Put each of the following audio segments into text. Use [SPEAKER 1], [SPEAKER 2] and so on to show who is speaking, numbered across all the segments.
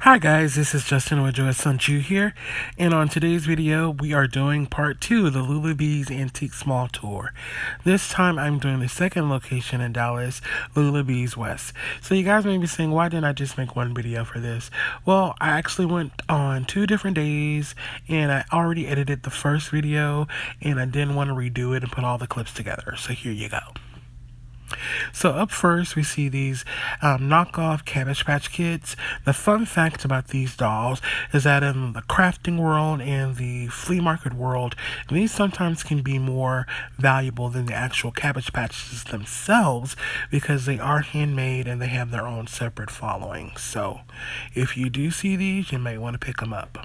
[SPEAKER 1] Hi guys, this is Justin with Joy Sunchu here, and on today's video we are doing part 2 of the Lula Bees Antique Small Tour. This time I'm doing the second location in Dallas, Lula Bees West. So you guys may be saying, why didn't I just make one video for this? Well, I actually went on 2 different days, and I already edited the first video, and I didn't want to redo it and put all the clips together, so here you go. So up first, we see these knockoff Cabbage Patch Kids. The fun fact about these dolls is that in the crafting world and the flea market world, these sometimes can be more valuable than the actual Cabbage Patches themselves because they are handmade and they have their own separate following. So if you do see these, you may want to pick them up.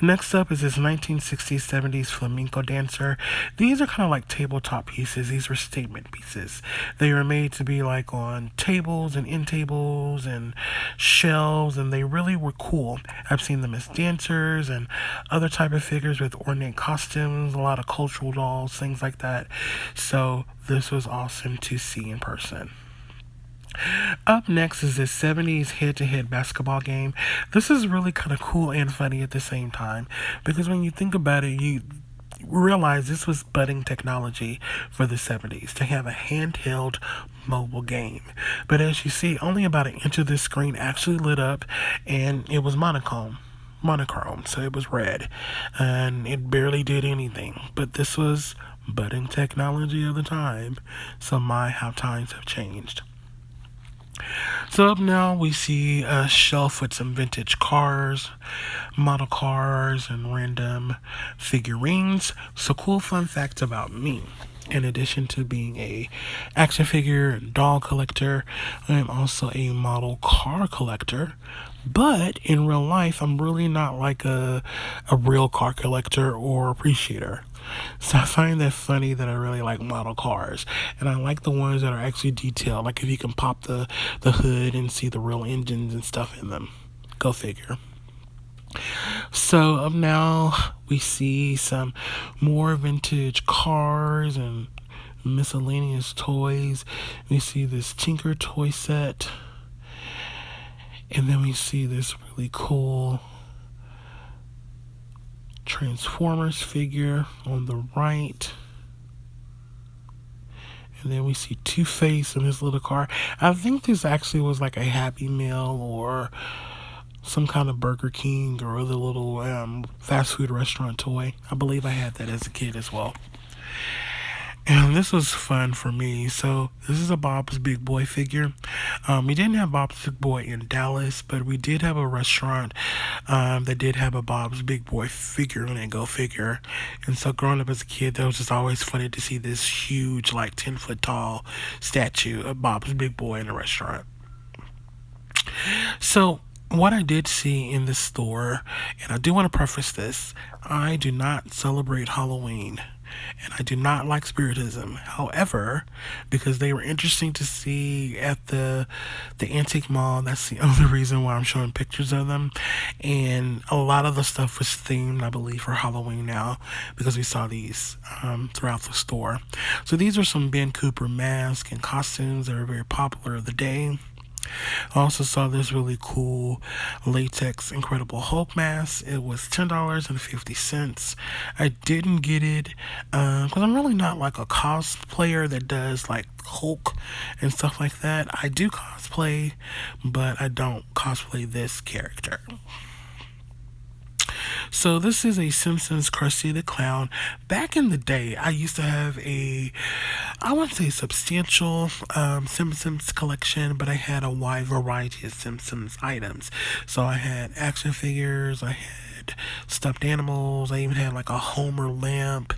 [SPEAKER 1] Next up is this 1960s, 70s flamenco dancer. These are kind of like tabletop pieces. These were statement pieces. They were made to be like on tables and end tables and shelves, and they really were cool. I've seen them as dancers and other type of figures with ornate costumes, a lot of cultural dolls, things like that. So this was awesome to see in person. Up next is this 70s head-to-head basketball game. This is really kind of cool and funny at the same time because when you think about it, you realize this was budding technology for the 70s to have a handheld mobile game. But as you see, only about an inch of this screen actually lit up, and it was monochrome, so it was red, and it barely did anything. But this was budding technology of the time, so my how times have changed. So up now we see a shelf with some vintage cars, model cars, and random figurines. So cool fun facts about me. In addition to being a action figure and doll collector, I am also a model car collector. But in real life, I'm really not like a real car collector or appreciator. So I find that funny that I really like model cars. And I like the ones that are actually detailed. Like if you can pop the hood and see the real engines and stuff in them. Go figure. So up now we see some more vintage cars and miscellaneous toys. We see this Tinker toy set. And then we see this really cool Transformers figure on the right. And then we see Two-Face in his little car. I think this actually was like a Happy Meal or some kind of Burger King or other little fast food restaurant toy. I believe I had that as a kid as well. And this was fun for me. So this is a Bob's Big Boy figure. We didn't have Bob's Big Boy in Dallas, but we did have a restaurant that did have a Bob's Big Boy figure in it, go figure. And so growing up as a kid, that was just always funny to see this huge, like 10-foot tall statue of Bob's Big Boy in a restaurant. So what I did see in this store, and I do want to preface this, I do not celebrate Halloween. And I do not like Spiritism. However, because they were interesting to see at the antique mall, that's the only reason why I'm showing pictures of them. And a lot of the stuff was themed, I believe, for Halloween now, because we saw these throughout the store. So these are some Ben Cooper masks and costumes that are very popular of the day. I also saw this really cool latex Incredible Hulk mask. It was $10.50. I didn't get it because I'm really not like a cosplayer that does like Hulk and stuff like that. I do cosplay, but I don't cosplay this character. So this is a Simpsons Krusty the Clown. Back in the day, I used to have I wouldn't say substantial Simpsons collection, but I had a wide variety of Simpsons items. So I had action figures, I had stuffed animals, I even had like a Homer lamp,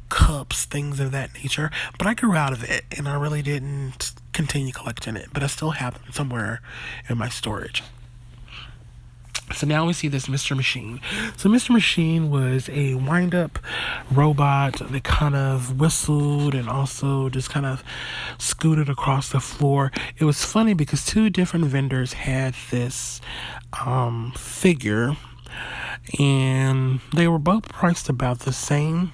[SPEAKER 1] cups, things of that nature. But I grew out of it, and I really didn't continue collecting it, but I still have them somewhere in my storage. So now we see this Mr. Machine. So Mr. Machine was a wind-up robot that kind of whistled and also just kind of scooted across the floor. It was funny because 2 different vendors had this figure, and they were both priced about the same.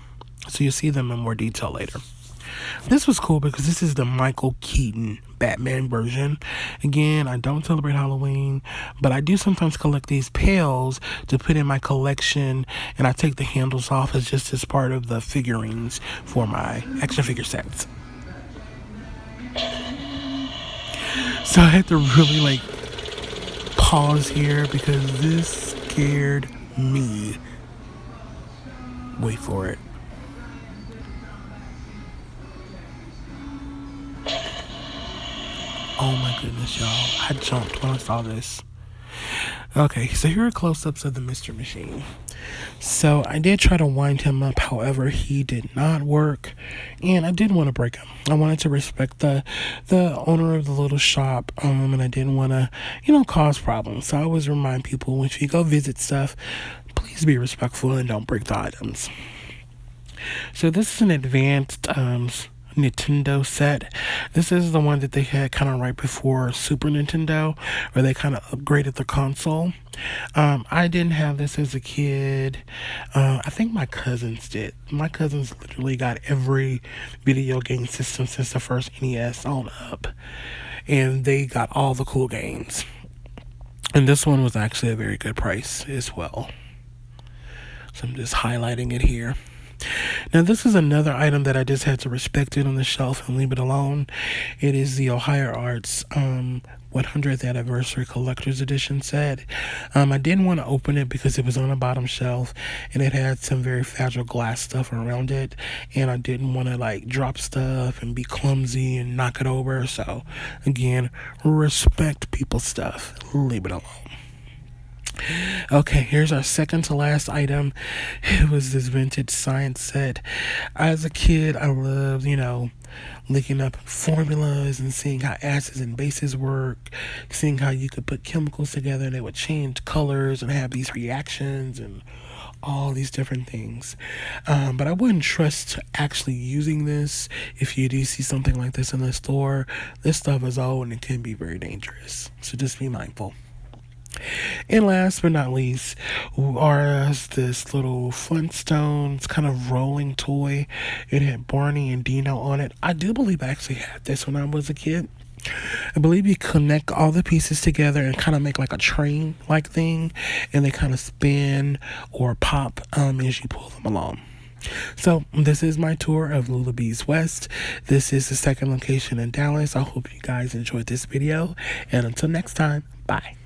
[SPEAKER 1] So you'll see them in more detail later. This was cool because this is the Michael Keaton Batman version. Again, I don't celebrate Halloween, but I do sometimes collect these pails to put in my collection, and I take the handles off as part of the figurines for my action figure sets. So I had to really pause here because this scared me. Wait for it. Oh my goodness, y'all. I jumped when I saw this. Okay, so here are close-ups of the Mr. Machine. So I did try to wind him up, however, he did not work, and I didn't want to break him. I wanted to respect the owner of the little shop, and I didn't want to, cause problems. So I always remind people, if you go visit stuff, please be respectful and don't break the items. So this is an advanced Nintendo set. This is the one that they had kind of right before Super Nintendo, where they kind of upgraded the console. I didn't have this as a kid. I think my cousins did. My cousins literally got every video game system since the first NES on up, and they got all the cool games. And this one was actually a very good price as well. So I'm just highlighting it here. Now, this is another item that I just had to respect it on the shelf and leave it alone. It is the Ohio Arts 100th Anniversary Collector's Edition set. I didn't want to open it because it was on the bottom shelf and it had some very fragile glass stuff around it, and I didn't want to drop stuff and be clumsy and knock it over. So again, respect people's stuff, leave it alone. Okay, here's our second to last item. It was this vintage science set. As a kid, I loved, looking up formulas and seeing how acids and bases work, seeing how you could put chemicals together and they would change colors and have these reactions and all these different things. But I wouldn't trust actually using this. If you do see something like this in the store, this stuff is old and it can be very dangerous. So just be mindful. And last but not least, was this little Flintstones kind of rolling toy. It had Barney and Dino on it. I do believe I actually had this when I was a kid. I believe you connect all the pieces together and kind of make like a train like thing, and they kind of spin or pop as you pull them along. So this is my tour of Lula Bees West. This is the second location in Dallas. I hope you guys enjoyed this video, and until next time, bye.